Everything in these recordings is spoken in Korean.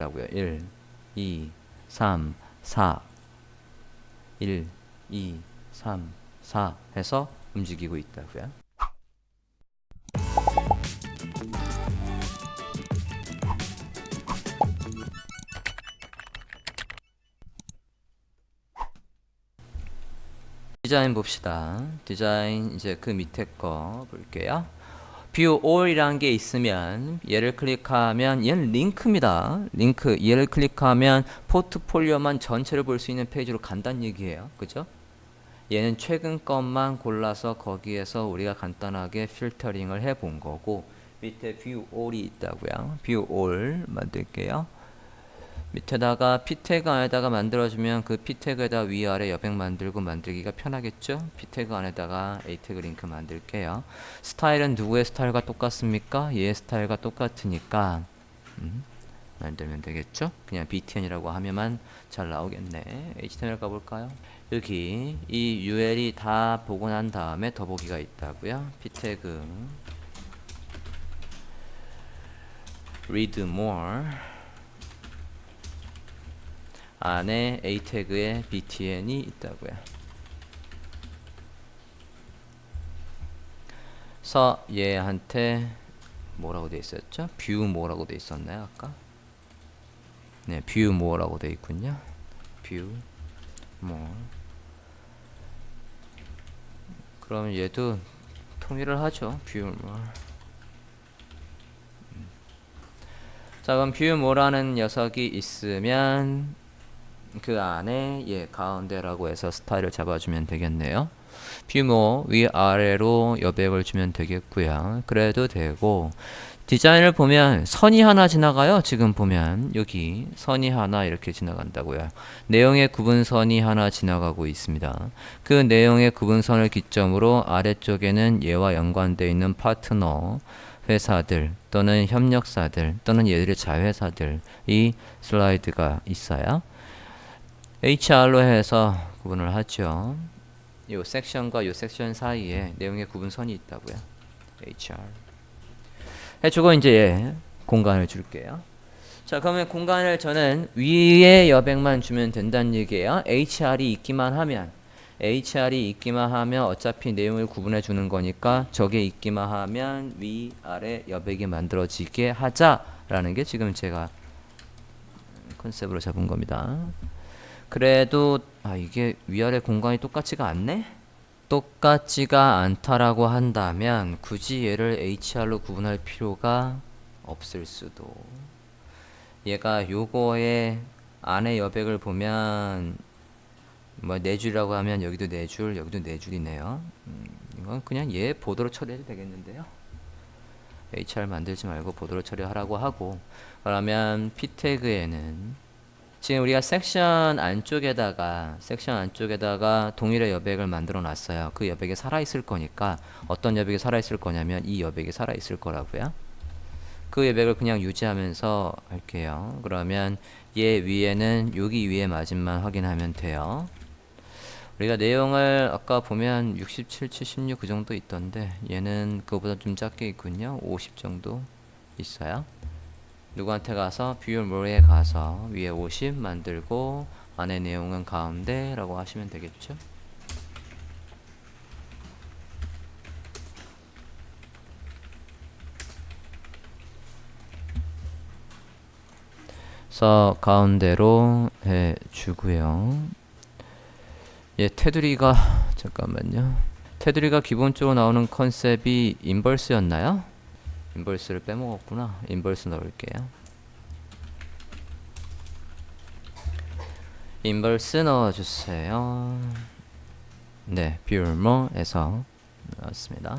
라고요. 1, 2, 3, 4 1, 2, 3, 4 해서 움직이고 있다고요. 디자인 봅시다. 디자인 이제 그 밑에 거 볼게요. View All이라는 게 있으면 얘를 클릭하면 얘는 링크입니다. 링크 얘를 클릭하면 포트폴리오만 전체를 볼 수 있는 페이지로 간다는 얘기예요. 그죠? 얘는 최근 것만 골라서 거기에서 우리가 간단하게 필터링을 해 본 거고 밑에 View All이 있다고요. View All 만들게요. 밑에다가 p 태그 안에다가 만들어주면 그 p 태그에다 위아래 여백 만들고 만들기가 편하겠죠? p 태그 안에다가 a 태그 링크 만들게요. 스타일은 누구의 스타일과 똑같습니까? 얘의 스타일과 똑같으니까 만들면 되겠죠? 그냥 btn이라고 하면만 잘 나오겠네. html 가볼까요? 여기 이 ul이 다 보고 난 다음에 더보기가 있다고요. p 태그 read more 안에 a 태그에 btn이 있다고요. 그래서 얘한테 뭐라고 돼 있었죠? view 뭐라고 돼 있었나요 아까? 네, view 뭐라고 돼 있군요. view more. 그럼 얘도 통일을 하죠. view more. 자, 그럼 view more라는 녀석이 있으면 그 안에 가운데라고 해서 스타일을 잡아주면 되겠네요. 뷰모 위아래로 여백을 주면 되겠고요. 그래도 되고 디자인을 보면 선이 하나 지나가요. 지금 보면 여기 선이 하나 이렇게 지나간다고요. 내용의 구분선이 하나 지나가고 있습니다. 그 내용의 구분선을 기점으로 아래쪽에는 얘와 연관되어 있는 파트너 회사들 또는 협력사들 또는 얘들의 자회사들이 슬라이드가 있어요. HR로 해서 구분을 하죠. 요 섹션과 요 섹션 사이에 내용의 구분선이 있다고요. HR 해주고 이제 공간을 줄게요. 자, 그러면 공간을 저는 위에 여백만 주면 된다는 얘기예요. HR이 있기만 하면 어차피 내용을 구분해 주는 거니까 저게 있기만 하면 위아래 여백이 만들어지게 하자라는 게 지금 제가 컨셉으로 잡은 겁니다. 그래도 이게 위아래 공간이 똑같지가 않네? 똑같지가 않다라고 한다면 굳이 얘를 HR로 구분할 필요가 없을 수도. 얘가 요거의 안에 여백을 보면 뭐 4줄이라고 하면 여기도 4줄, 여기도 4줄이네요. 이건 그냥 얘 보도로 처리해도 되겠는데요. HR 만들지 말고 보도로 처리하라고 하고, 그러면 p 태그에는 지금 우리가 섹션 안쪽에다가 동일의 여백을 만들어 놨어요. 그 여백이 살아있을 거니까 어떤 여백이 살아있을 거냐면 이 여백이 살아있을 거라고요. 그 여백을 그냥 유지하면서 할게요. 그러면 얘 위에는 여기 위에 마진만 확인하면 돼요. 우리가 내용을 아까 보면 67, 76 그 정도 있던데 얘는 그거보다 좀 작게 있군요. 50 정도 있어요. 누구한테 가서 view more에 가서 위에 50 만들고 안에 내용은 가운데 라고 하시면 되겠죠. 그래서 가운데로 해주고요. 테두리가 잠깐만요. 테두리가 기본적으로 나오는 컨셉이 인버스였나요? 인버스를 빼먹었구나. 인버스 넣을게요. 인버스 넣어주세요. 네, 뷰머에서 넣었습니다.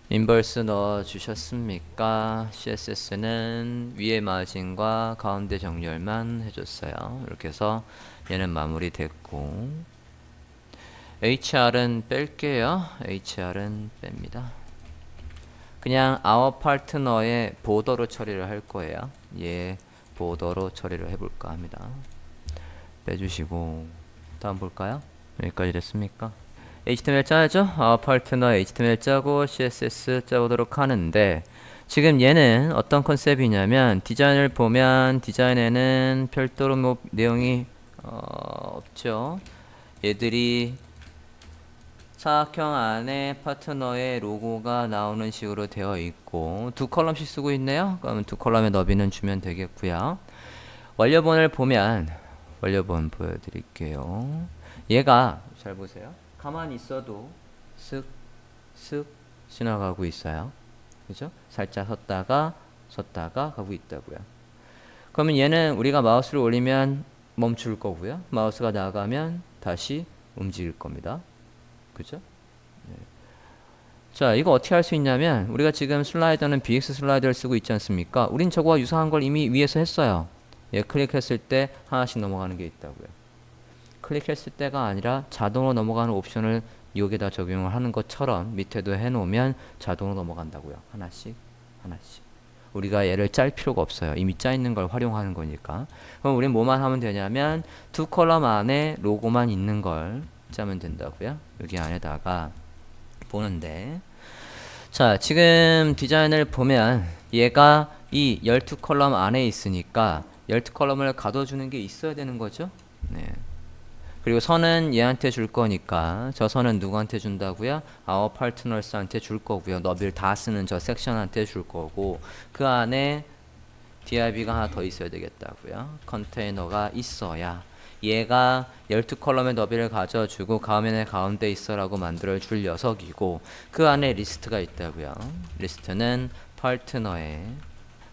인버스 넣어주셨습니까? CSS는 위에 마진과 가운데 정렬만 해줬어요. 이렇게 해서 얘는 마무리됐고 HR은 뺄게요. HR은 뺍니다. 그냥 our 파트너의 보더로 처리를 할 거예요. 얘 보더로 처리를 해볼까 합니다. 빼주시고 다음 볼까요? 여기까지 됐습니까? HTML 짜야죠. our 파트너 HTML 짜고 CSS 짜보도록 하는데 지금 얘는 어떤 컨셉이냐면 디자인을 보면 디자인에는 별도로 뭐 내용이 없죠. 얘들이 사각형 안에 파트너의 로고가 나오는 식으로 되어 있고 두 컬럼씩 쓰고 있네요. 그러면 두 컬럼의 너비는 주면 되겠고요. 원료본을 보면 원료본 보여드릴게요. 얘가 잘 보세요. 가만히 있어도 쓱쓱 지나가고 있어요. 그죠? 살짝 섰다가 가고 있다고요. 그러면 얘는 우리가 마우스를 올리면 멈출 거고요. 마우스가 나가면 다시 움직일 겁니다. 그죠? 네. 자, 이거 어떻게 할 수 있냐면 우리가 지금 슬라이더는 BX 슬라이더를 쓰고 있지 않습니까? 우린 저거와 유사한 걸 이미 위에서 했어요. 예, 클릭했을 때 하나씩 넘어가는 게 있다고요. 클릭했을 때가 아니라 자동으로 넘어가는 옵션을 여기다 적용을 하는 것처럼 밑에도 해놓으면 자동으로 넘어간다고요. 하나씩 우리가 얘를 짤 필요가 없어요. 이미 짜 있는 걸 활용하는 거니까. 그럼 우린 뭐만 하면 되냐면 두 컬럼 안에 로고만 있는 걸 짜면 된다고요. 여기 안에다가 보는데, 자, 지금 디자인을 보면 얘가 이 12컬럼 안에 있으니까 12컬럼을 가둬주는 게 있어야 되는 거죠. 네. 그리고 선은 얘한테 줄 거니까 저 선은 누구한테 준다고요? our partners한테 줄 거고요. 너비를 다 쓰는 저 섹션한테 줄 거고 그 안에 div가 하나 더 있어야 되겠다고요. 컨테이너가 있어야 얘가 12컬럼의 너비를 가져주고 가면의 가운데 있어라고 만들어줄 녀석이고 그 안에 리스트가 있다고요. 리스트는 파트너의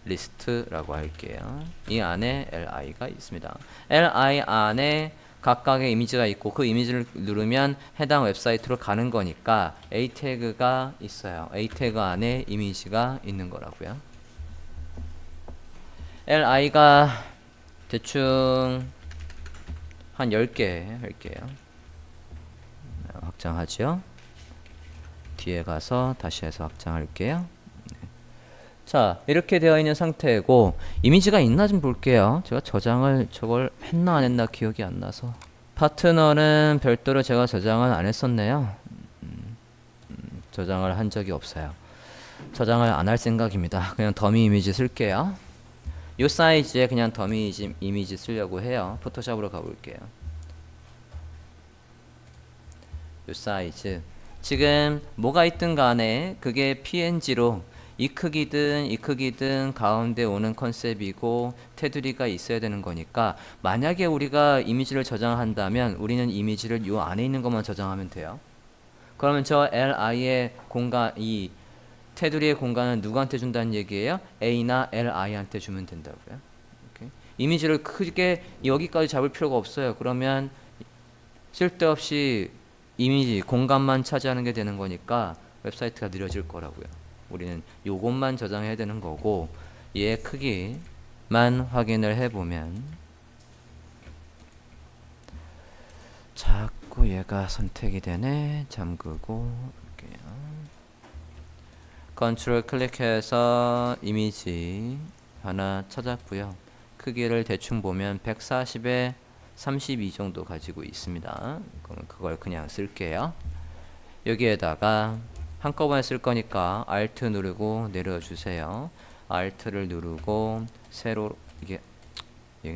리스트라고 할게요. 이 안에 li가 있습니다. li 안에 각각의 이미지가 있고 그 이미지를 누르면 해당 웹사이트로 가는 거니까 a 태그가 있어요. a 태그 안에 이미지가 있는 거라고요. li가 대충 한 10개 할게요. 확장하죠. 뒤에 가서 다시 해서 확장할게요. 자, 이렇게 되어 있는 상태고 이미지가 있나 좀 볼게요. 제가 저걸 했나 안 했나 기억이 안 나서. 파트너는 별도로 제가 저장을 안 했었네요. 저장을 한 적이 없어요. 저장을 안 할 생각입니다. 그냥 더미 이미지 쓸게요. 이 사이즈에 그냥 더미 이미지 쓰려고 해요. 포토샵으로 가볼게요. 이 사이즈. 지금 뭐가 있든 간에 그게 png로 이 크기든 가운데 오는 컨셉이고 테두리가 있어야 되는 거니까 만약에 우리가 이미지를 저장한다면 우리는 이미지를 요 안에 있는 것만 저장하면 돼요. 그러면 저 li의 공간, 이 테두리의 공간은 누구한테 준다는 얘기예요? a나 li한테 주면 된다고요. 오케이? 이미지를 크게 여기까지 잡을 필요가 없어요. 그러면 쓸데없이 이미지 공간만 차지하는 게 되는 거니까 웹사이트가 느려질 거라고요. 우리는 요것만 저장해야 되는 거고 얘 크기만 확인을 해보면 자꾸 얘가 선택이 되네. 잠그고 볼게요. 컨트롤 클릭해서 이미지 하나 찾았고요. 크기를 대충 보면 140에 32 정도 가지고 있습니다. 그럼 그걸 그냥 쓸게요. 여기에다가 한꺼번에 쓸 거니까 Alt 누르고 내려주세요. Alt를 누르고 세로 이게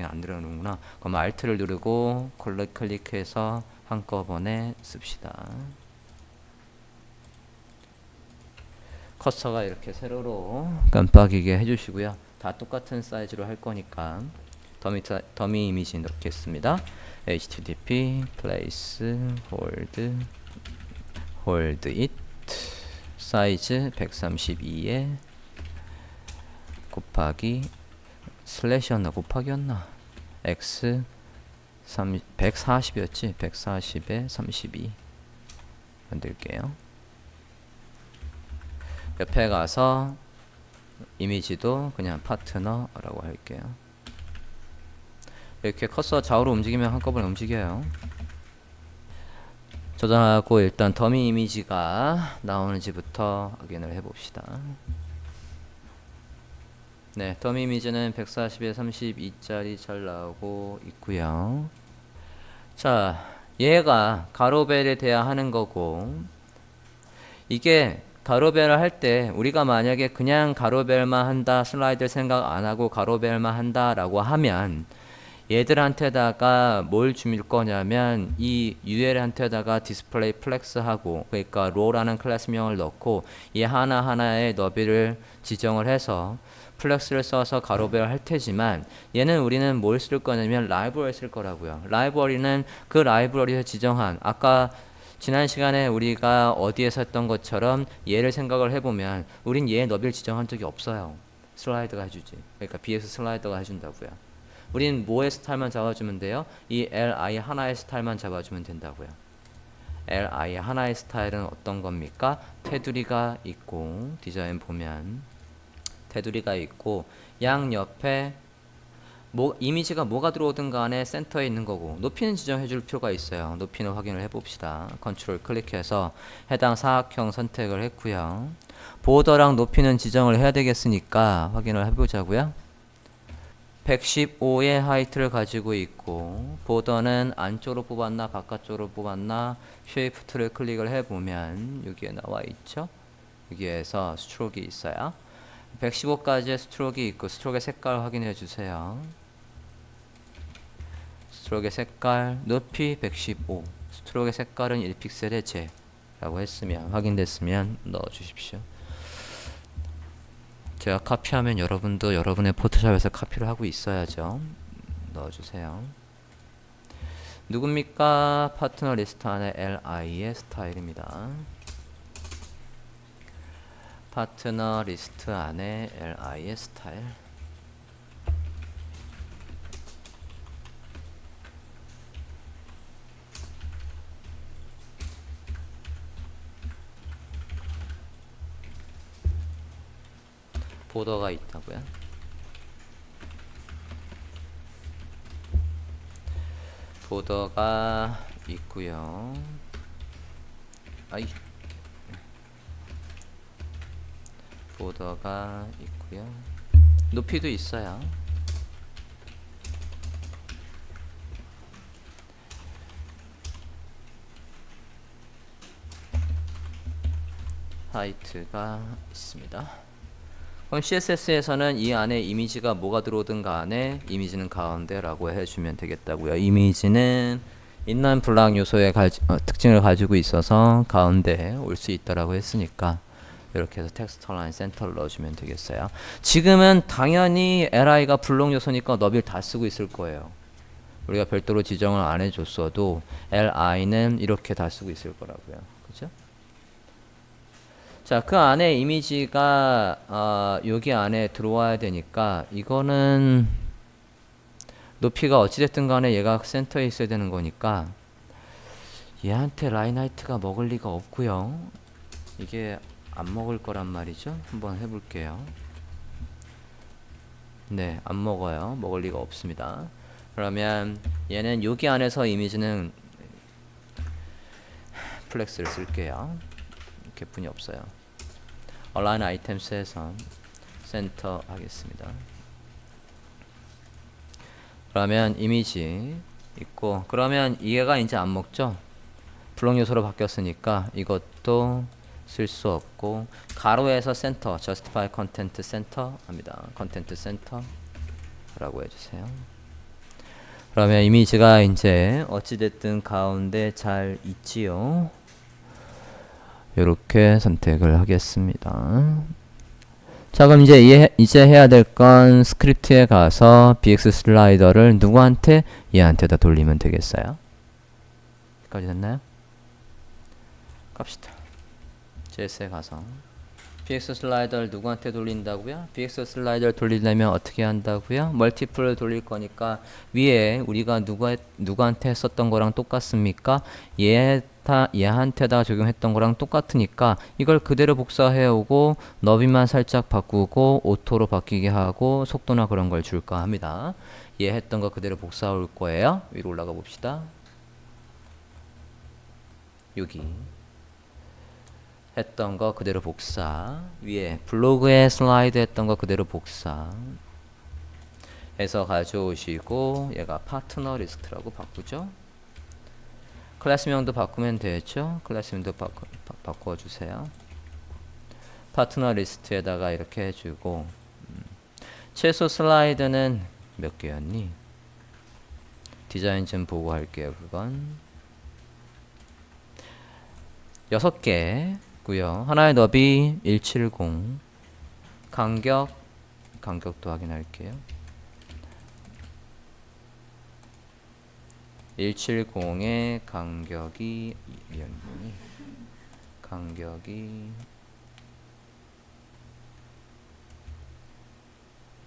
안 들어오는구나. 그럼 Alt를 누르고 클릭해서 한꺼번에 씁시다. 커서가 이렇게 세로로 깜빡이게 해주시고요. 다 똑같은 사이즈로 할 거니까 더미 이미지 넣겠습니다. http place hold it 사이즈 132에 곱하기 슬래시였나 곱하기였나 x 140이었지 140에 32 만들게요. 옆에 가서 이미지도 그냥 파트너라고 할게요. 이렇게 커서 좌우로 움직이면 한꺼번에 움직여요. 저장하고 일단 더미 이미지가 나오는지부터 확인을 해봅시다. 네, 더미 이미지는 140에 32짜리 잘 나오고 있고요. 자, 얘가 가로벨에 돼야 하는 거고 이게 가로배열 할 때 우리가 만약에 그냥 가로배열만 한다, 슬라이드 생각 안 하고 가로배열만 한다라고 하면 얘들한테다가 뭘 줄 거냐면 이 UL한테다가 디스플레이 플렉스하고, 그러니까 row라는 클래스명을 넣고 얘 하나하나의 너비를 지정을 해서 플렉스를 써서 가로배열 할 테지만, 얘는 우리는 뭘 쓸 거냐면 라이브러리 쓸 거라고요. 라이브러리는 그 라이브러리에서 지정한, 아까 지난 시간에 우리가 어디에서 했던 것처럼 얘를 생각을 해보면 우린 얘의 너비를 지정한 적이 없어요. 슬라이드가 해주지. 그러니까 BX 슬라이더가 해준다고요. 우린 뭐의 스타일만 잡아주면 돼요? 이 li 하나의 스타일만 잡아주면 된다고요. li 하나의 스타일은 어떤 겁니까? 테두리가 있고, 디자인 보면 테두리가 있고 양옆에 이미지가 뭐가 들어오든 간에 센터에 있는 거고, 높이는 지정해 줄 필요가 있어요. 높이는 확인을 해봅시다. 컨트롤 클릭해서 해당 사각형 선택을 했고요. 보더랑 높이는 지정을 해야 되겠으니까 확인을 해보자고요. 115의 하이트를 가지고 있고, 보더는 안쪽으로 뽑았나 바깥쪽으로 뽑았나 쉐이프트를 클릭을 해보면 여기에 나와 있죠. 여기에서 스트로크가 있어요. 115까지의 스트로크가 있고, 스트로크의 색깔 확인해 주세요. 스트로크의 색깔, 높이 115, 스트로크의 색깔은 1픽셀의 제 라고 했으면, 확인됐으면 넣어 주십시오. 제가 카피하면 여러분도 여러분의 포토샵에서 카피를 하고 있어야죠. 넣어주세요. 누굽니까? 파트너 리스트 안에 li의 스타일입니다. 파트너 리스트 안에 li의 스타일. 보더가 있다고요? 보더가 있고요. 아이, 보더가 있고요. 높이도 있어요. 하이트가 있습니다. 그럼 CSS에서는 이 안에 이미지가 뭐가 들어오든 간에 이미지는 가운데라고 해주면 되겠다고요. 이미지는 인라인 블락 요소의 특징을 가지고 있어서 가운데에 올 수 있다라고 했으니까 이렇게 해서 텍스트 라인 센터를 넣어주면 되겠어요. 지금은 당연히 li가 블록 요소니까 너비를 다 쓰고 있을 거예요. 우리가 별도로 지정을 안 해줬어도 li는 이렇게 다 쓰고 있을 거라고요. 그렇죠? 자, 그 안에 이미지가 여기 안에 들어와야 되니까 이거는 높이가 어찌됐든 간에 얘가 센터에 있어야 되는 거니까 얘한테 라인 하이트가 먹을 리가 없고요. 이게 안 먹을 거란 말이죠. 한번 해볼게요. 네, 안 먹어요. 먹을 리가 없습니다. 그러면 얘는 여기 안에서 이미지는 플렉스를 쓸게요. 개뿐이 없어요. Align Items에서 센터 하겠습니다. 그러면 이미지 있고, 그러면 얘가 이제 안 먹죠? 블록 요소로 바뀌었으니까 이것도 쓸 수 없고, 가로에서 센터, Justify Content Center 합니다. Content Center 라고 해주세요. 그러면 이미지가 이제 어찌됐든 가운데 잘 있지요. 이렇게 선택을 하겠습니다. 자, 그럼 이제 해야 될 건 스크립트에 가서 bx 슬라이더를 누구한테? 얘한테다 돌리면 되겠어요. 여기까지 됐나요? 갑시다. JS에 가서 bx 슬라이더를 누구한테 돌린다고요? bx 슬라이더를 돌리려면 어떻게 한다고요? 멀티플을 돌릴 거니까 위에 우리가 누구한테 했었던 거랑 똑같습니까? 얘한테다 적용했던 거랑 똑같으니까 이걸 그대로 복사해 오고 너비만 살짝 바꾸고 오토로 바뀌게 하고 속도나 그런 걸 줄까 합니다. 얘 했던 거 그대로 복사해 올 거예요. 위로 올라가 봅시다. 여기 했던 거 그대로 복사, 위에 블로그에 슬라이드 했던 거 그대로 복사 해서 가져오시고 얘가 파트너 리스트라고 바꾸죠. 클래스명도 바꾸면 되죠. 클래스명도 바꿔주세요. 파트너 리스트에다가 이렇게 해주고 최소 슬라이드는 몇 개였니? 디자인 좀 보고 할게요. 그건 6개고요. 하나의 너비 170 간격도 확인할게요. 170의 간격이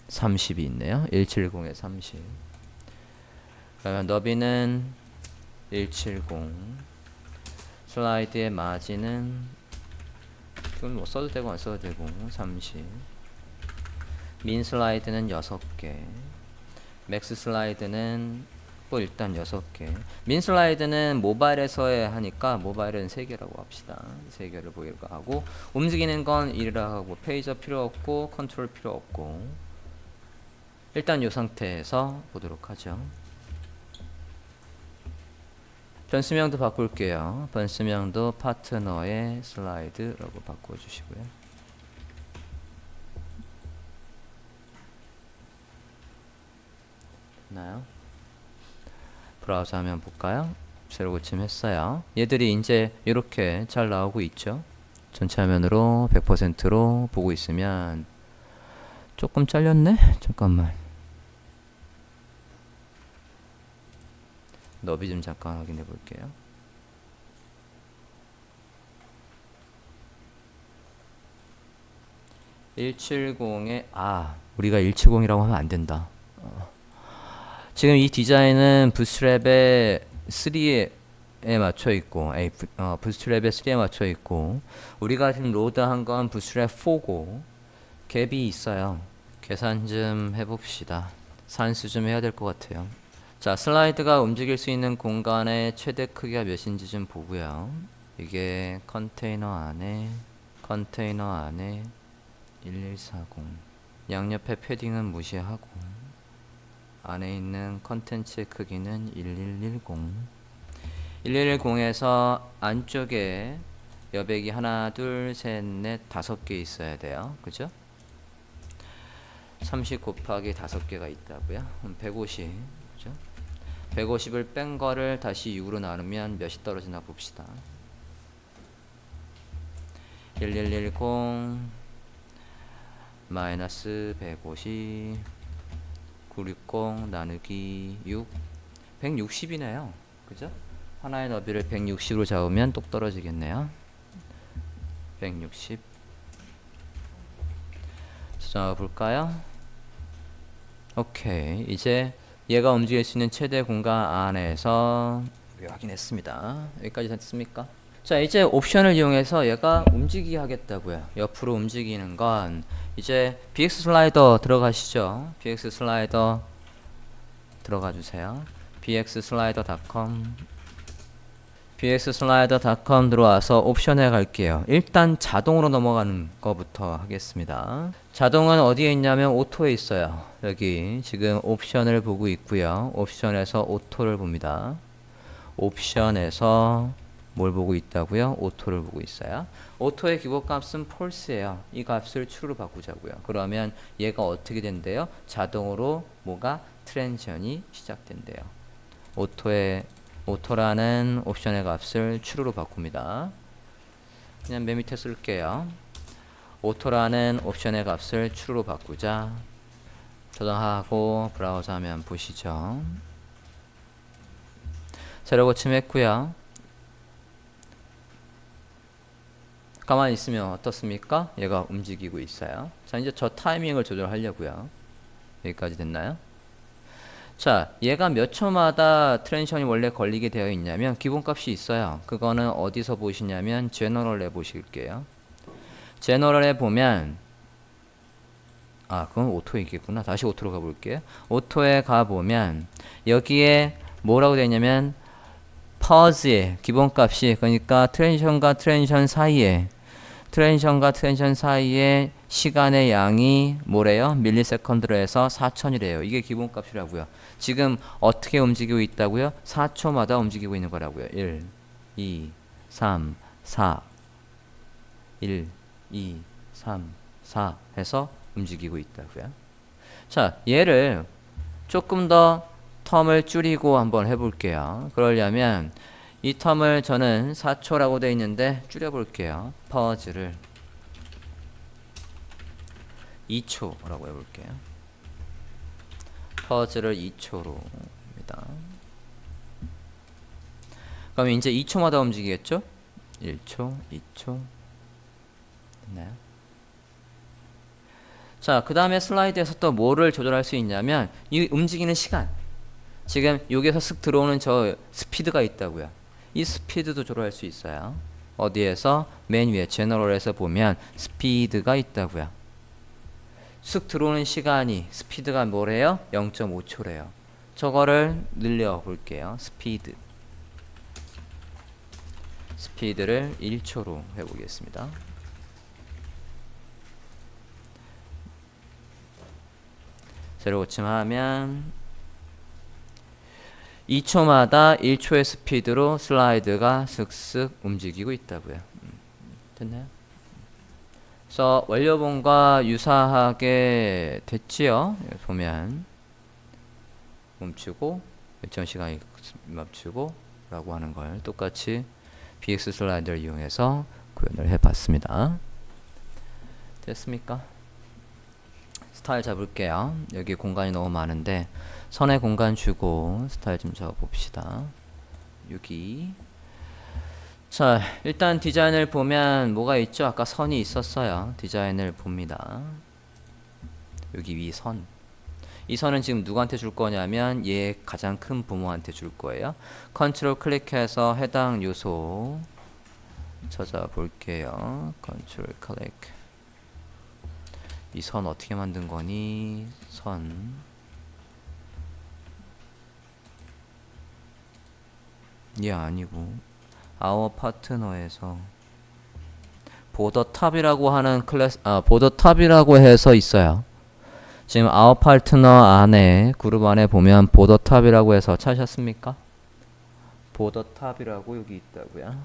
30이 있네요. 170에 30. 그러면 너비는 170. 슬라이드의 마진은 이건 뭐 써도 되고 안 써도 되고 30. 민 슬라이드는 6개. 맥스 슬라이드는 또 일단 6개. 민 슬라이드는 모바일에서 하니까 모바일은 3개라고 합시다. 3개를 보일까 하고 움직이는 건 1이라 하고 페이저 필요 없고 컨트롤 필요 없고 일단 이 상태에서 보도록 하죠. 변수명도 바꿀게요. 변수명도 파트너의 슬라이드라고 바꿔주시고요. 됐나요? 브라우저 화면 볼까요? 새로 고침했어요. 얘들이 이제 이렇게 잘 나오고 있죠. 전체 화면으로 100%로 보고 있으면 조금 잘렸네? 잠깐만. 너비 좀 잠깐 확인해 볼게요. (170에) 우리가 170이라고 하면 안 된다. 지금 이 디자인은 부스트랩의 3에 맞춰 있고, 부스트랩의 3에 맞춰 있고, 우리가 지금 로드한 건 부스트랩 4고, 갭이 있어요. 계산 좀 해봅시다. 산수 좀 해야 될 것 같아요. 자, 슬라이드가 움직일 수 있는 공간의 최대 크기가 몇인지 좀 보고요. 이게 컨테이너 안에 1140. 양옆에 패딩은 무시하고 안에 있는 컨텐츠 크기는 1110. 1110에서 안쪽에 여백이 하나, 둘, 셋, 넷, 5개 있어야 돼요. 그죠? 30 곱하기 5개가 있다고요? 150. 그죠? 150을 뺀 거를 다시 6으로 나누면 몇이 떨어지나 봅시다. 1110 마이너스 150 960 나누기 6 160이네요. 그죠? 하나의 너비를 160으로 잡으면 똑 떨어지겠네요. 160 수정해 볼까요? 오케이. 이제 얘가 움직일 수 있는 최대 공간 안에서 확인했습니다. 여기까지 됐습니까? 자, 이제 옵션을 이용해서 얘가 움직이게 하겠다고요. 옆으로 움직이는 건 이제 BX 슬라이더 들어가시죠. BX 슬라이더 들어가 주세요. bxslider.com bxslider.com 들어와서 옵션에 갈게요. 일단 자동으로 넘어가는 거부터 하겠습니다. 자동은 어디에 있냐면 오토에 있어요. 여기 지금 옵션을 보고 있고요. 옵션에서 오토를 봅니다. 옵션에서 뭘 보고 있다고요? 오토를 보고 있어요. 오토의 기본값은 false예요. 이 값을 true로 바꾸자고요. 그러면 얘가 어떻게 된대요? 자동으로 뭐가 트랜지션이 시작된대요. 오토라는 옵션의 값을 true로 바꿉니다. 그냥 맨 밑에 쓸게요. 오토라는 옵션의 값을 true로 바꾸자. 저장하고 브라우저 화면 보시죠. 새로 고침했고요. 가만히 있으면 어떻습니까? 얘가 움직이고 있어요. 자, 이제 저 타이밍을 조절하려고요. 여기까지 됐나요? 자, 얘가 몇 초마다 트랜지션이 원래 걸리게 되어 있냐면 기본값이 있어요. 그거는 어디서 보시냐면 제너럴에 보실게요. 제너럴에 보면 그건 오토에 있겠구나. 다시 오토로 가볼게요. 오토에 가보면 여기에 뭐라고 되어 있냐면 퍼즈의 기본값이, 그러니까 트랜지션과 트랜지션 사이에 시간의 양이 뭐래요? 밀리세컨드로 해서 4000이래요. 이게 기본값이라고요. 지금 어떻게 움직이고 있다고요? 4초마다 움직이고 있는 거라고요. 1, 2, 3, 4 1, 2, 3, 4 해서 움직이고 있다고요. 자, 얘를 조금 더 텀을 줄이고 한번 해볼게요. 그러려면 이 텀을 저는 4초라고 되어 있는데 줄여볼게요. 퍼즈를 2초라고 해볼게요. 퍼즈를 2초로 합니다. 그럼 이제 2초마다 움직이겠죠? 1초, 2초 됐나요? 자, 그 다음에 슬라이드에서 또 뭐를 조절할 수 있냐면 이 움직이는 시간, 지금 여기에서 쓱 들어오는 저 스피드가 있다고요. 이 스피드도 조절할 수 있어요. 어디에서? 맨 위에 제너럴에서 보면 스피드가 있다고요. 쓱 들어오는 시간이 스피드가 뭐래요? 0.5초래요. 저거를 늘려 볼게요. 스피드를 1초로 해보겠습니다. 제로 고침하면 2초마다 1초의 스피드로 슬라이드가 슥슥 움직이고 있다고요. 됐나요? 그래서 원료본과 유사하게 됐지요. 여기 보면 멈추고 일정 시간이 멈추고 라고 하는 걸 똑같이 BX 슬라이드를 이용해서 구현을 해봤습니다. 됐습니까? 스타일 잡을게요. 여기 공간이 너무 많은데 선에 공간 주고 스타일 좀 잡아봅시다. 여기. 자, 일단 디자인을 보면 뭐가 있죠? 아까 선이 있었어요. 디자인을 봅니다. 여기 위 선. 이 선은 지금 누구한테 줄 거냐면 얘 가장 큰 부모한테 줄 거예요. 컨트롤 클릭해서 해당 요소 찾아볼게요. 컨트롤 클릭. 이 선 어떻게 만든 거니? 선. 얘 아니고 아워 파트너에서 보더 탑이라고 하는 클래스, 보더 탑이라고 해서 있어요. 지금 아워 파트너 안에 그룹 안에 보면 보더 탑이라고 해서 찾으셨습니까? 보더 탑이라고 여기 있다고요.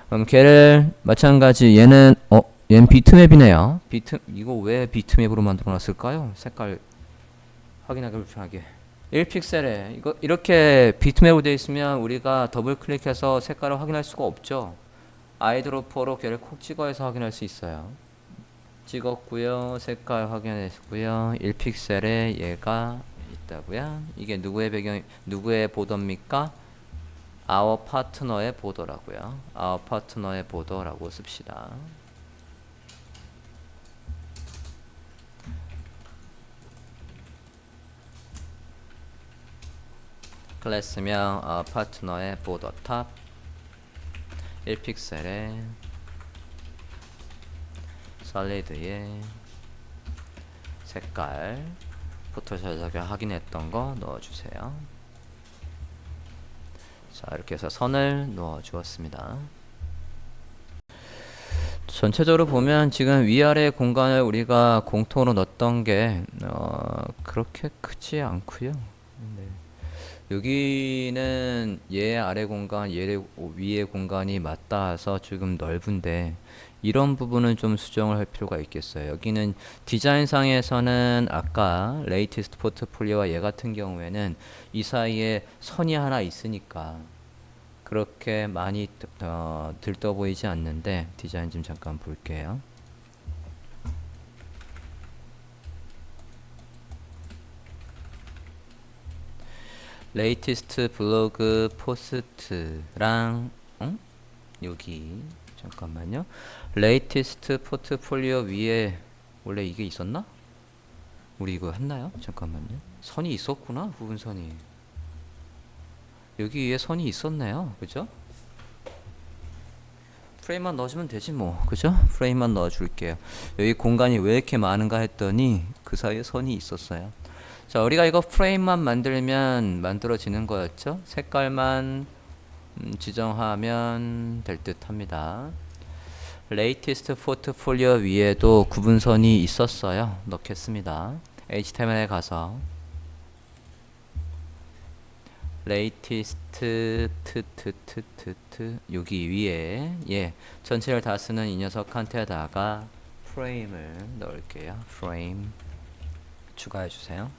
그럼 걔를 마찬가지 얘는 얘는 비트맵이네요. 이거 왜 비트맵으로 만들어 놨을까요? 색깔 확인하기 불편하게. 1픽셀에 이거 이렇게 비트맵으로 되어 있으면 우리가 더블 클릭해서 색깔을 확인할 수가 없죠. 아이드로퍼로 걔를 콕 찍어서 확인할 수 있어요. 찍었고요. 색깔 확인했고요. 1픽셀에 얘가 있다고요. 이게 누구의 보더입니까? our 파트너의 보더라고요. our 파트너의 보더라고 씁시다. 클래스명 파트너의 보더 탑 1픽셀에 솔리드에 색깔 포토샵에서 확인했던 거 넣어주세요. 자, 이렇게 해서 선을 넣어 주었습니다. 전체적으로 보면 지금 위아래 공간을 우리가 공통으로 넣었던 게 그렇게 크지 않고요. 네. 여기는 얘 아래 공간, 얘 위에 공간이 맞닿아서 조금 넓은데 이런 부분은 좀 수정을 할 필요가 있겠어요. 여기는 디자인상에서는 아까 레이티스트 포트폴리오와 얘 같은 경우에는 이 사이에 선이 하나 있으니까 그렇게 많이 들떠 보이지 않는데 디자인 좀 잠깐 볼게요. 레이티스트 블로그 포스트랑 여기 잠깐만요. 레이티스트 포트폴리오 위에 원래 이게 있었나? 우리 이거 했나요? 잠깐만요. 선이 있었구나. 부분선이 여기 위에 선이 있었네요. 그죠? 프레임만 넣어주면 되지 뭐. 그죠? 프레임만 넣어줄게요. 여기 공간이 왜 이렇게 많은가 했더니 그 사이에 선이 있었어요. 자, 우리가 이거 프레임만 만들면 만들어지는 거였죠. 색깔만 지정하면 될 듯 합니다. 레이티스트 포트폴리오 위에도 구분선이 있었어요. 넣겠습니다. HTML에 가서 레이티스트 여기 위에 전체를 다 쓰는 이 녀석한테다가 프레임을 넣을게요. 프레임 추가해 주세요.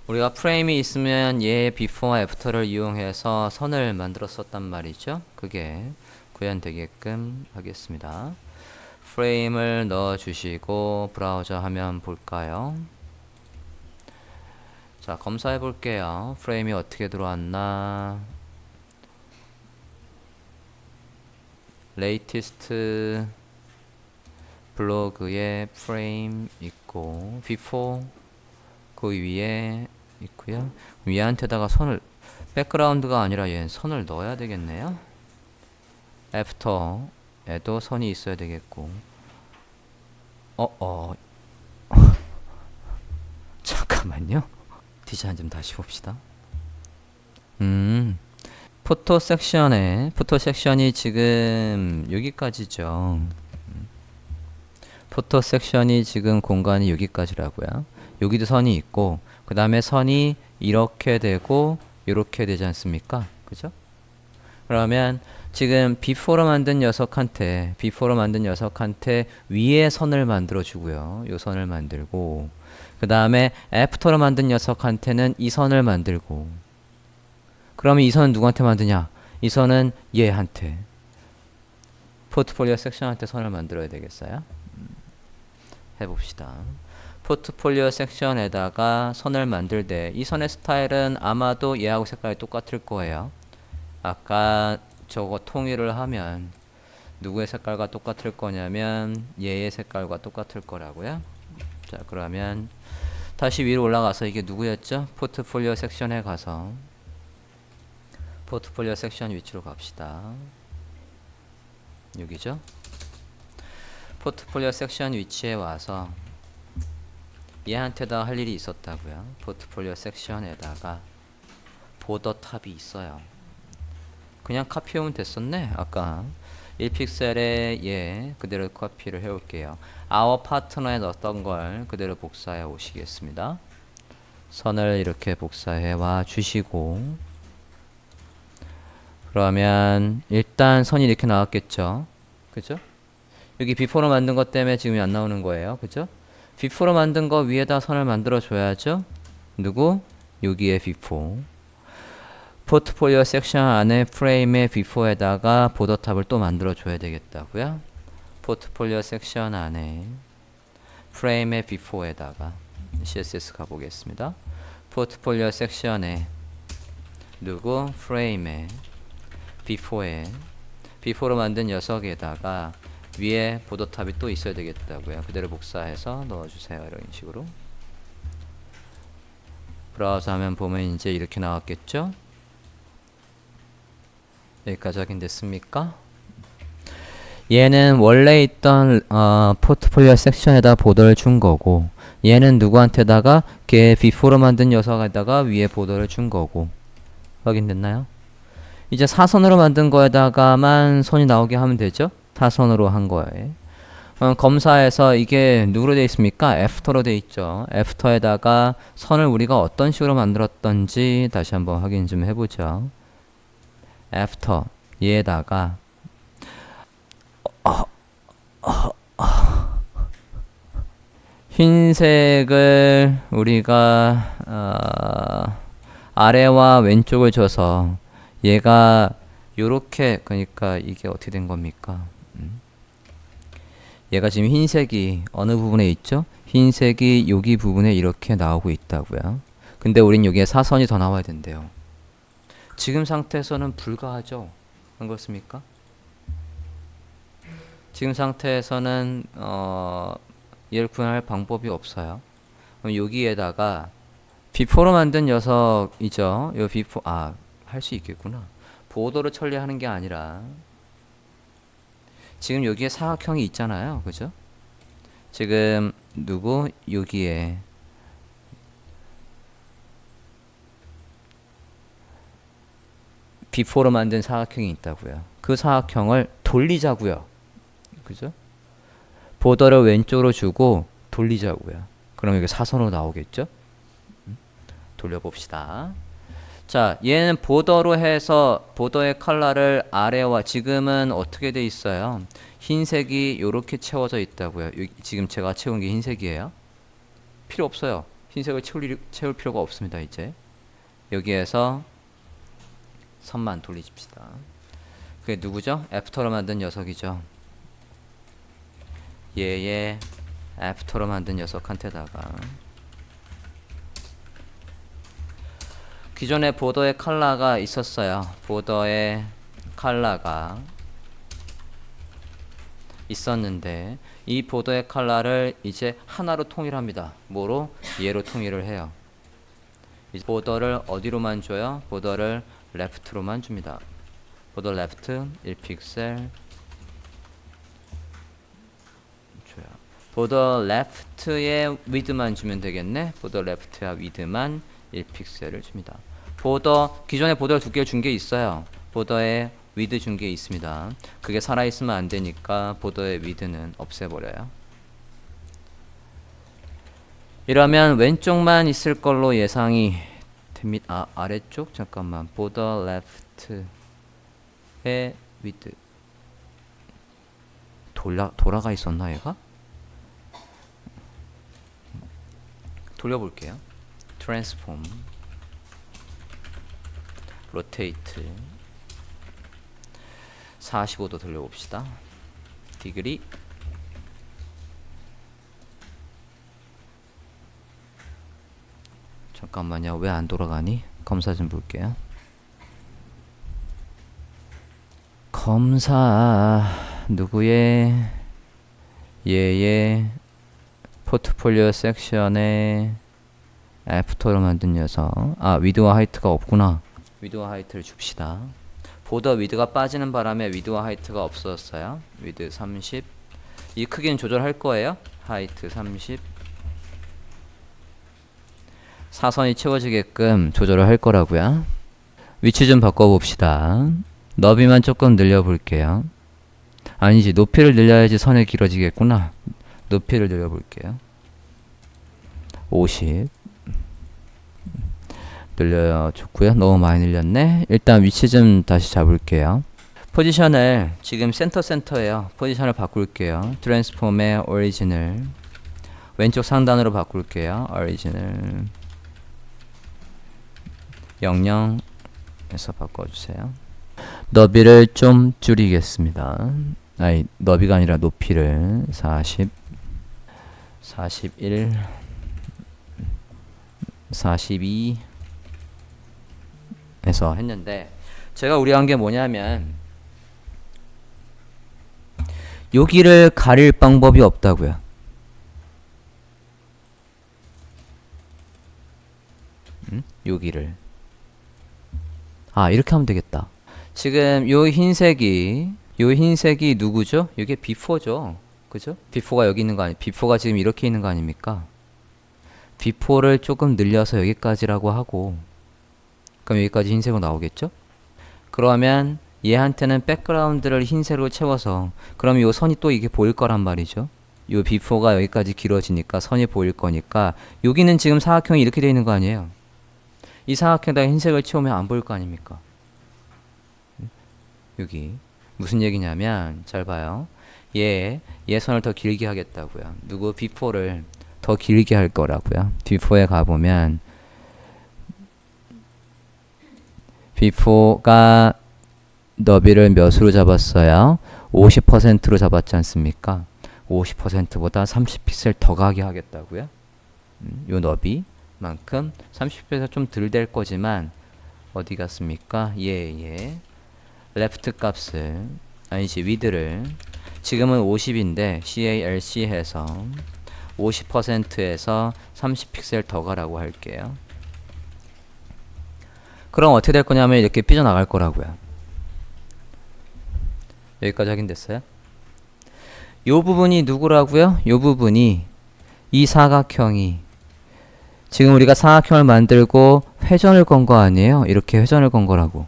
우리가 프레임이 있으면 얘 before와 after를 이용해서 선을 만들었었단 말이죠. 그게 구현되게끔 하겠습니다. 프레임을 넣어 주시고 브라우저 화면 볼까요? 자, 검사해 볼게요. 프레임이 어떻게 들어왔나. 레이티스트 블로그에 프레임 있고 before 그 위에 있고요. 얘한테다가 선을 백그라운드가 아니라 얘는 선을 넣어야 되겠네요. after에도 선이 있어야 되겠고. 잠깐만요. 디자인 좀 다시 봅시다. 포토 섹션이 지금 여기까지죠. 포토 섹션이 지금 공간이 여기까지라고요. 여기도 선이 있고, 그 다음에 선이 이렇게 되고 이렇게 되지 않습니까? 그죠? 그러면 지금 before로 만든 녀석한테 위에 선을 만들어 주고요. 요 선을 만들고, 그 다음에 after로 만든 녀석한테는 이 선을 만들고. 그러면 이 선은 누구한테 만드냐? 이 선은 얘한테, 포트폴리오 섹션한테 선을 만들어야 되겠어요? 해봅시다. 포트폴리오 섹션에다가 선을 만들 때 이 선의 스타일은 아마도 얘하고 색깔이 똑같을 거예요. 아까 저거 통일을 하면 누구의 색깔과 똑같을 거냐면 얘의 색깔과 똑같을 거라고요. 자, 그러면 다시 위로 올라가서 이게 누구였죠? 포트폴리오 섹션에 가서 포트폴리오 섹션 위치로 갑시다. 여기죠? 포트폴리오 섹션 위치에 와서 얘한테다 할 일이 있었다고요. 포트폴리오 섹션에다가 보더 탑이 있어요. 그냥 카피하면 됐었네. 아까 1픽셀에 얘 그대로 카피를 해올게요. our 파트너에 넣었던 걸 그대로 복사해 오시겠습니다. 선을 이렇게 복사해 와 주시고, 그러면 일단 선이 이렇게 나왔겠죠. 그죠? 여기 before로 만든 것 때문에 지금 안 나오는 거예요. 그죠? before로 만든 거 위에다 선을 만들어 줘야죠. 누구? 여기에 before. 포트폴리오 섹션 안에 프레임의 before에다가 보더 탑을 또 만들어 줘야 되겠다고요. 포트폴리오 섹션 안에 프레임의 before에다가 CSS 가보겠습니다. 포트폴리오 섹션에 누구? 프레임의 before로 만든 녀석에다가 위에 보더 탑이 또 있어야 되겠다고요. 그대로 복사해서 넣어주세요. 이런 식으로. 브라우저 하면 보면 이제 이렇게 나왔겠죠? 여기까지 확인됐습니까? 얘는 원래 있던 포트폴리오 섹션에다 보더를 준 거고, 얘는 누구한테다가 걔 before로 만든 녀석에다가 위에 보더를 준 거고. 확인됐나요? 이제 사선으로 만든 거에다가만 선이 나오게 하면 되죠? 사선으로 한 거에. 검사에서 이게 누구로 되어 있습니까? after로 되어 있죠. after에다가 선을 우리가 어떤 식으로 만들었던지 다시 한번 확인 좀 해보죠. after 얘에다가 흰색을 우리가 아래와 왼쪽을 줘서 얘가 요렇게, 그러니까 이게 어떻게 된 겁니까? 얘가 지금 흰색이 어느 부분에 있죠? 흰색이 여기 부분에 이렇게 나오고 있다고요. 근데 우린 여기에 사선이 더 나와야 된대요. 지금 상태에서는 불가하죠? 안 그렇습니까? 지금 상태에서는 얘를 구현할 방법이 없어요. 그럼 여기에다가 before로 만든 녀석이죠. 요 before, 할 수 있겠구나. 보더를 처리하는 게 아니라 지금 여기에 사각형이 있잖아요. 그죠? 지금 누구? 여기에 before로 만든 사각형이 있다고요. 그 사각형을 돌리자고요. 그죠? 보더를 왼쪽으로 주고 돌리자고요. 그럼 여기 사선으로 나오겠죠? 돌려봅시다. 자, 얘는 보더로 해서 보더의 컬러를 아래와 지금은 어떻게 돼 있어요? 흰색이 이렇게 채워져 있다고요. 지금 제가 채운 게 흰색이에요. 필요 없어요. 흰색을 채울 필요가 없습니다. 이제 여기에서 선만 돌리십시다. 그게 누구죠? 애프터로 만든 녀석이죠. 얘의 애프터로 만든 녀석한테다가 기존에 보더의 컬러가 있었어요. 보더의 컬러가 있었는데 이 보더의 컬러를 이제 하나로 통일합니다. 뭐로? 얘로 통일을 해요. 이제 보더를 어디로만 줘요? 보더를 레프트로만 줍니다. 보더 레프트 1픽셀 줘요. 보더 레프트의 위드만 주면 되겠네. 보더 레프트와 위드만 1픽셀을 줍니다. 보더 기존에 보더를 두 개를 준 게 있어요. 보더에 위드 준 게 있습니다. 그게 살아있으면 안 되니까 보더의 위드는 없애버려요. 이러면 왼쪽만 있을 걸로 예상이 됩니다. 아래쪽? 잠깐만. 보더 레프트의 위드 돌아가 있었나 얘가? 돌려볼게요. 트랜스폼 로테이트 45도 돌려봅시다. 디그리 잠깐만요. 왜 안 돌아가니? 검사 좀 볼게요. 검사 누구의 얘의 포트폴리오 섹션에 애프터로 만든 녀석. 위드와 하이트가 없구나. 위드와 하이트를 줍시다. 보더 위드가 빠지는 바람에 위드와 하이트가 없어졌어요. 위드 30. 이 크기는 조절할 거예요. 하이트 30. 사선이 채워지게끔 조절을 할 거라고요. 위치 좀 바꿔봅시다. 너비만 조금 늘려볼게요. 아니지, 높이를 늘려야지 선이 길어지겠구나. 높이를 늘려볼게요. 50 늘려줬고요. 너무 많이 늘렸네. 일단 위치 좀 다시 잡을게요. 포지션을 지금 센터예요. 포지션을 바꿀게요. 트랜스폼의 오리지널 왼쪽 상단으로 바꿀게요. 오리지널 00에서 바꿔주세요. 너비를 좀 줄이겠습니다. 너비가 아니라 높이를 40 41 42 에서 했는데 제가 우려한 게 뭐냐면 여기를 가릴 방법이 없다고요. 여기를 이렇게 하면 되겠다. 지금 요 흰색이 누구죠? 이게 비포죠. 그죠? 비포가 여기 있는 거 아니? 비포가 지금 이렇게 있는 거 아닙니까? 비포를 조금 늘려서 여기까지라고 하고 그럼 여기까지 흰색으로 나오겠죠? 그러면 얘한테는 백그라운드를 흰색으로 채워서 그럼 요 선이 또 이게 보일 거란 말이죠. 요 비포가 여기까지 길어지니까 선이 보일 거니까 여기는 지금 사각형이 이렇게 되어 있는 거 아니에요. 이 사각형에다가 흰색을 채우면 안 보일 거 아닙니까? 여기 무슨 얘기냐면 잘 봐요. 얘 선을 더 길게 하겠다고요. 누구 비포를 더 길게 할 거라고요. 비포에 가보면 비포가 너비를 몇으로 잡았어요? 50%로 잡았지 않습니까? 50%보다 30픽셀 더 가게 하겠다고요. 요 너비만큼 30픽셀 좀 덜 될 거지만 어디 갔습니까? 레프트 값을 아니지 위드를 지금은 50인데 CALC 해서 50%에서 30픽셀 더 가라고 할게요. 그럼 어떻게 될 거냐면 이렇게 삐져나갈 거라고요. 여기까지 확인됐어요? 요 부분이 누구라고요? 요 부분이 이 사각형이 지금 우리가 사각형을 만들고 회전을 건 거 아니에요? 이렇게 회전을 건 거라고.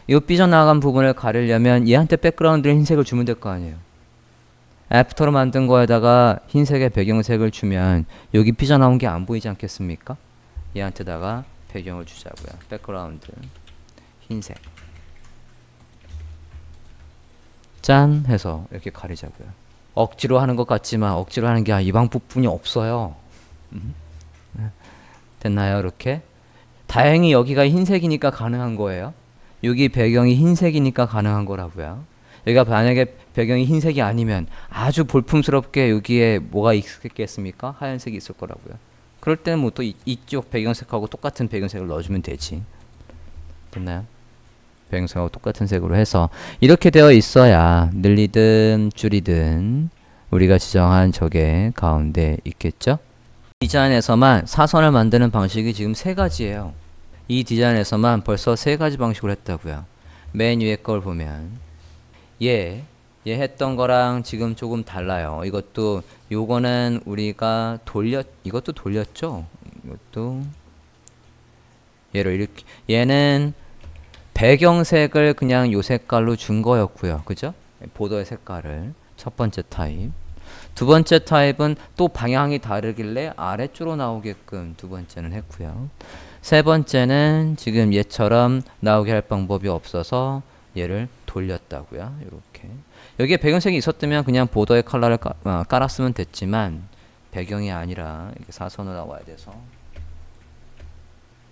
이 삐져나간 부분을 가리려면 얘한테 백그라운드에 흰색을 주면 될 거 아니에요. 애프터로 만든 거에다가 흰색의 배경색을 주면 여기 삐져나온 게 안 보이지 않겠습니까? 얘한테다가 배경을 주자고요. 백그라운드 흰색. 짠 해서 이렇게 가리자고요. 억지로 하는 것 같지만 억지로 하는 게 이 방법뿐이 없어요. 됐나요? 이렇게 다행히 여기가 흰색이니까 가능한 거예요. 여기 배경이 흰색이니까 가능한 거라고요. 여기가 만약에 배경이 흰색이 아니면 아주 볼품스럽게 여기에 뭐가 있겠습니까? 하얀색이 있을 거라고요. 그럴 때는 뭐 또 이쪽 배경색하고 똑같은 배경색을 넣어주면 되지. 됐나요? 배경색하고 똑같은 색으로 해서 이렇게 되어 있어야 늘리든 줄이든 우리가 지정한 저게 가운데 있겠죠? 디자인에서만 사선을 만드는 방식이 지금 세 가지예요. 이 디자인에서만 벌써 세 가지 방식으로 했다고요. 맨 위에 걸 보면 얘 했던 거랑 지금 조금 달라요. 이것도 요거는 우리가 이것도 돌렸죠. 이것도 얘를 이렇게 얘는 배경색을 그냥 요 색깔로 준 거였고요. 그죠? 보더의 색깔을 첫 번째 타입. 두 번째 타입은 또 방향이 다르길래 아래쪽으로 나오게끔 두 번째는 했고요. 세 번째는 지금 얘처럼 나오게 할 방법이 없어서 얘를 돌렸다고요. 이렇게 여기에 배경색이 있었다면 그냥 보더의 컬러를 깔았으면 됐지만 배경이 아니라 이렇게 사선으로 나와야 돼서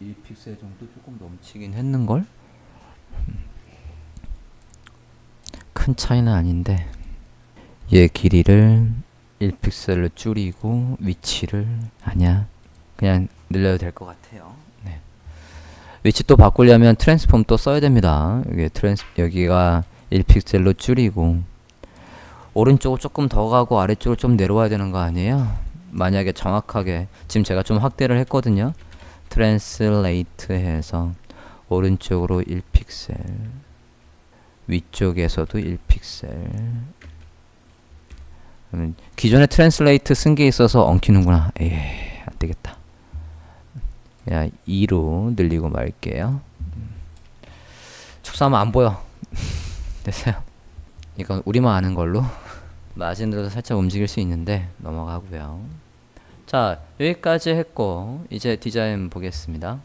1픽셀 정도 조금 넘치긴 했는걸? 큰 차이는 아닌데 얘 길이를 1픽셀로 줄이고 위치를 아니야 그냥 늘려도 될 것 같아요. 네. 위치 또 바꾸려면 트랜스폼 또 써야 됩니다. 여기가 1픽셀로 줄이고 오른쪽으로 조금 더 가고 아래쪽으로 좀 내려와야 되는 거 아니에요? 만약에 정확하게 지금 제가 좀 확대를 했거든요. 트랜슬레이트 해서 오른쪽으로 1픽셀 위쪽에서도 1픽셀 기존에 트랜슬레이트 쓴 게 있어서 엉키는구나. 에이, 안 되겠다. 그냥 2로 늘리고 말게요. 축소하면 안 보여. 됐어요. 이건 우리만 아는 걸로. 마진으로도 살짝 움직일 수 있는데 넘어가고요. 자, 여기까지 했고 이제 디자인 보겠습니다.